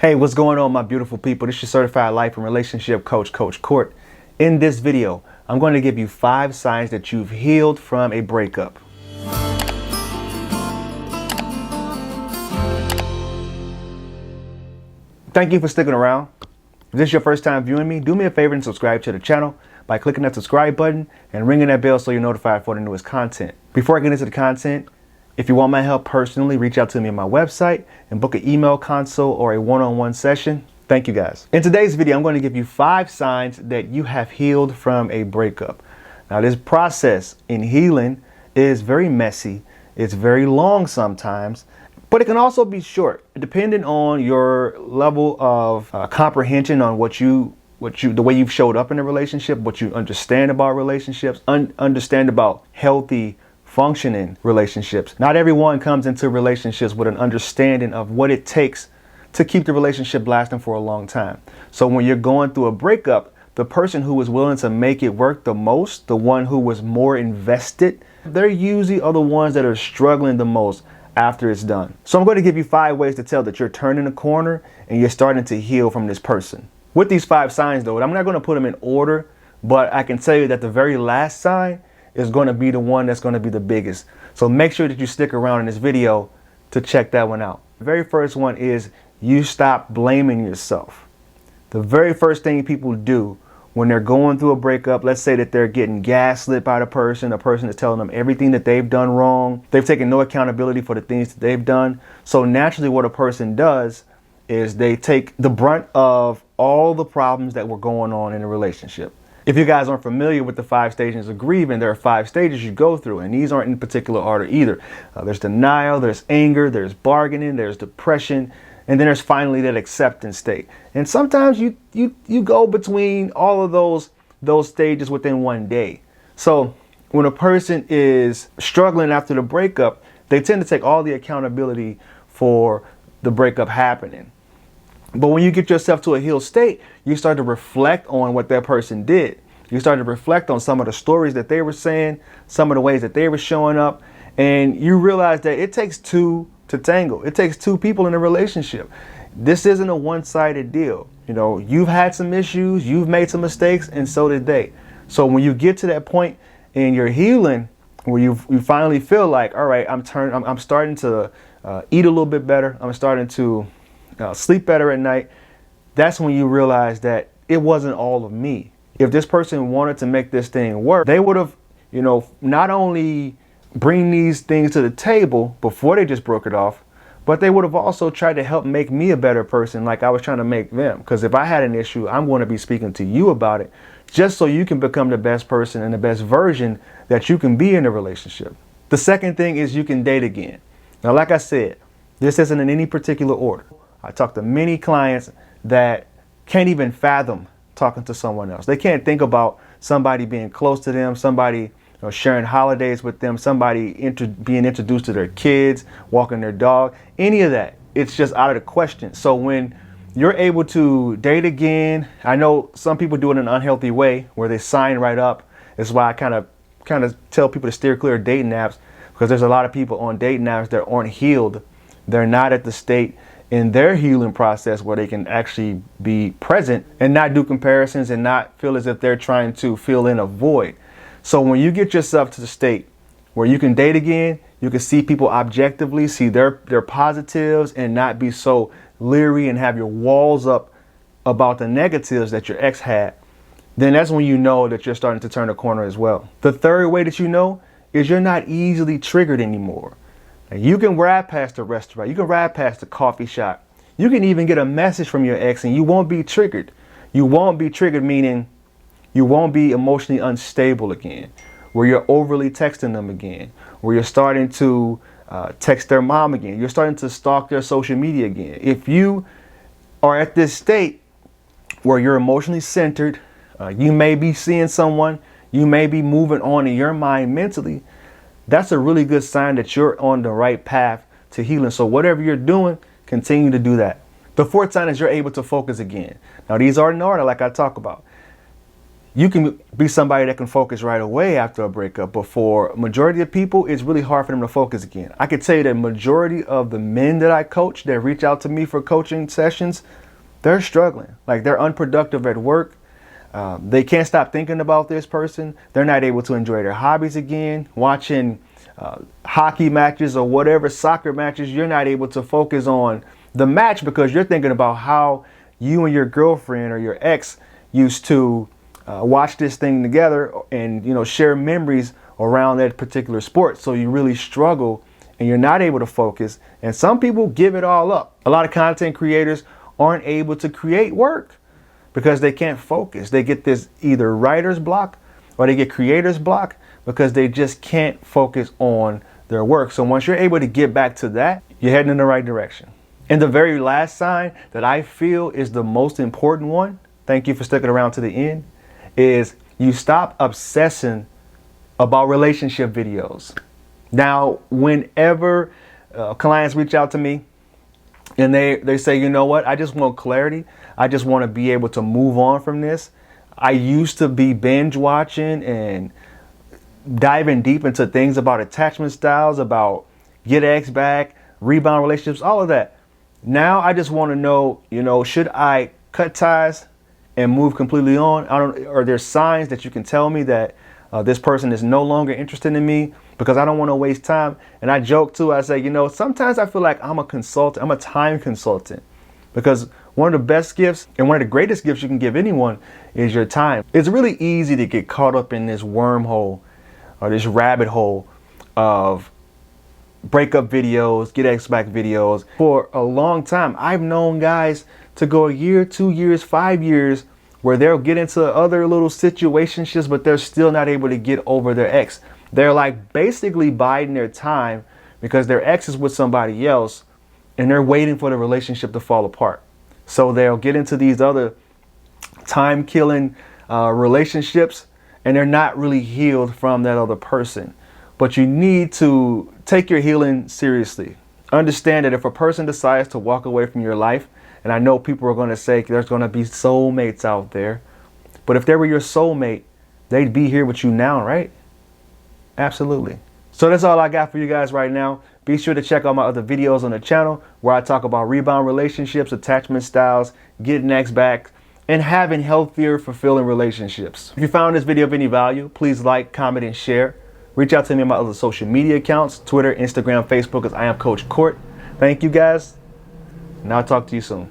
Hey, what's going on, my beautiful people? This is your certified life and relationship coach, Coach Court. In this video, I'm going to give you 5 signs that you've healed from a breakup. Thank you for sticking around. If this is your first time viewing me, do me a favor and subscribe to the channel by clicking that subscribe button and ringing that bell so you're notified for the newest content. Before I get into the content, if you want my help personally, reach out to me on my website and book an email consult or a one-on-one session. Thank you guys. In today's video, I'm going to give you 5 signs that you have healed from a breakup. Now, this process in healing is very messy. It's very long sometimes, but it can also be short, depending on your level of comprehension on the way you've showed up in a relationship, what you understand about relationships, understand about healthy functioning relationships. Not everyone comes into relationships with an understanding of what it takes to keep the relationship lasting for a long time. So when you're going through a breakup, the person who was willing to make it work the most, the one who was more invested, they're usually are the ones that are struggling the most after it's done. So I'm going to give you 5 ways to tell that you're turning a corner and you're starting to heal from this person. With these 5 signs though, I'm not going to put them in order, but I can tell you that the very last sign is going to be the one that's going to be the biggest. So make sure that you stick around in this video to check that one out. The very first one is you stop blaming yourself. The very first thing people do when they're going through a breakup, let's say that they're getting gaslit by the person is telling them everything that they've done wrong. They've taken no accountability for the things that they've done. So naturally what a person does is they take the brunt of all the problems that were going on in a relationship. If you guys aren't familiar with the 5 stages of grieving, there are 5 stages you go through, and these aren't in particular order either. There's denial, there's anger, there's bargaining, there's depression, and then there's finally that acceptance state. And sometimes you go between all of those stages within one day. So when a person is struggling after the breakup, they tend to take all the accountability for the breakup happening. But when you get yourself to a healed state, you start to reflect on what that person did. You start to reflect on some of the stories that they were saying, some of the ways that they were showing up, and you realize that it takes 2 to tango. It takes 2 people in a relationship. This isn't a one-sided deal. You know, you've had some issues, you've made some mistakes, and so did they. So when you get to that point in your healing, where you finally feel like, all right, I'm starting to eat a little bit better. I'm starting to sleep better at night. That's when you realize that it wasn't all of me. If this person wanted to make this thing work, they would have, not only bring these things to the table before they just broke it off, but they would have also tried to help make me a better person like I was trying to make them. Because if I had an issue, I'm going to be speaking to you about it just so you can become the best person and the best version that you can be in a relationship. The second thing is you can date again. Now, like I said, this isn't in any particular order. I talk to many clients that can't even fathom talking to someone else. They can't think about somebody being close to them, somebody sharing holidays with them, somebody being introduced to their kids, walking their dog, any of that. It's just out of the question. So when you're able to date again, I know some people do it in an unhealthy way where they sign right up. That's why I kind of tell people to steer clear of dating apps, because there's a lot of people on dating apps that aren't healed. They're not at the state in their healing process where they can actually be present and not do comparisons and not feel as if they're trying to fill in a void. So when you get yourself to the state where you can date again, you can see people objectively, see their positives, and not be so leery and have your walls up about the negatives that your ex had, then that's when you know that you're starting to turn a corner as well. The third way that you know is you're not easily triggered anymore. You can ride past the restaurant, you can ride past the coffee shop, you can even get a message from your ex and you won't be triggered. You won't be triggered, meaning you won't be emotionally unstable again, where you're overly texting them again, where you're starting to text their mom again, you're starting to stalk their social media again. If you are at this state where you're emotionally centered, you may be seeing someone, you may be moving on in your mind mentally, that's a really good sign that you're on the right path to healing. So whatever you're doing, continue to do that. The fourth sign is you're able to focus again. Now, these are in order, like I talk about. you can be somebody that can focus right away after a breakup, but for majority of people, it's really hard for them to focus again. I could tell you that majority of the men that I coach that reach out to me for coaching sessions, they're struggling. Like, they're unproductive at work. They can't stop thinking about this person. They're not able to enjoy their hobbies again. Watching hockey matches or whatever, soccer matches, you're not able to focus on the match because you're thinking about how you and your girlfriend or your ex used to watch this thing together and, you know, share memories around that particular sport. So you really struggle and you're not able to focus. And some people give it all up. A lot of content creators aren't able to create work because they can't focus. They get this either writer's block or they get creator's block because they just can't focus on their work. So once you're able to get back to that, you're heading in the right direction. And the very last sign that I feel is the most important one, thank you for sticking around to the end, is you stop obsessing about relationship videos. Now, whenever clients reach out to me and they say, you know what, I just want clarity. I just want to be able to move on from this. I used to be binge watching and diving deep into things about attachment styles, about get ex back, rebound relationships, all of that. Now I just want to know, you know, should I cut ties and move completely on? Are there signs that you can tell me that this person is no longer interested in me? Because I don't want to waste time. And I joke too. I say, you know, sometimes I feel like I'm a consultant. I'm a time consultant. Because one of the best gifts and one of the greatest gifts you can give anyone is your time. It's really easy to get caught up in this wormhole or this rabbit hole of breakup videos, get ex back videos. For a long time, I've known guys to go a year, 2 years, 5 years where they'll get into other little situationships, but they're still not able to get over their ex. They're like basically biding their time because their ex is with somebody else and they're waiting for the relationship to fall apart. So they'll get into these other time-killing relationships and they're not really healed from that other person. But you need to take your healing seriously. Understand that if a person decides to walk away from your life, and I know people are going to say there's going to be soulmates out there, but if they were your soulmate, they'd be here with you now, right? Absolutely. So that's all I got for you guys right now. Be sure to check out my other videos on the channel where I talk about rebound relationships, attachment styles, getting ex back, and having healthier, fulfilling relationships. If you found this video of any value, please like, comment, and share. Reach out to me on my other social media accounts, Twitter, Instagram, Facebook, as I am Coach Court. Thank you guys, and I'll talk to you soon.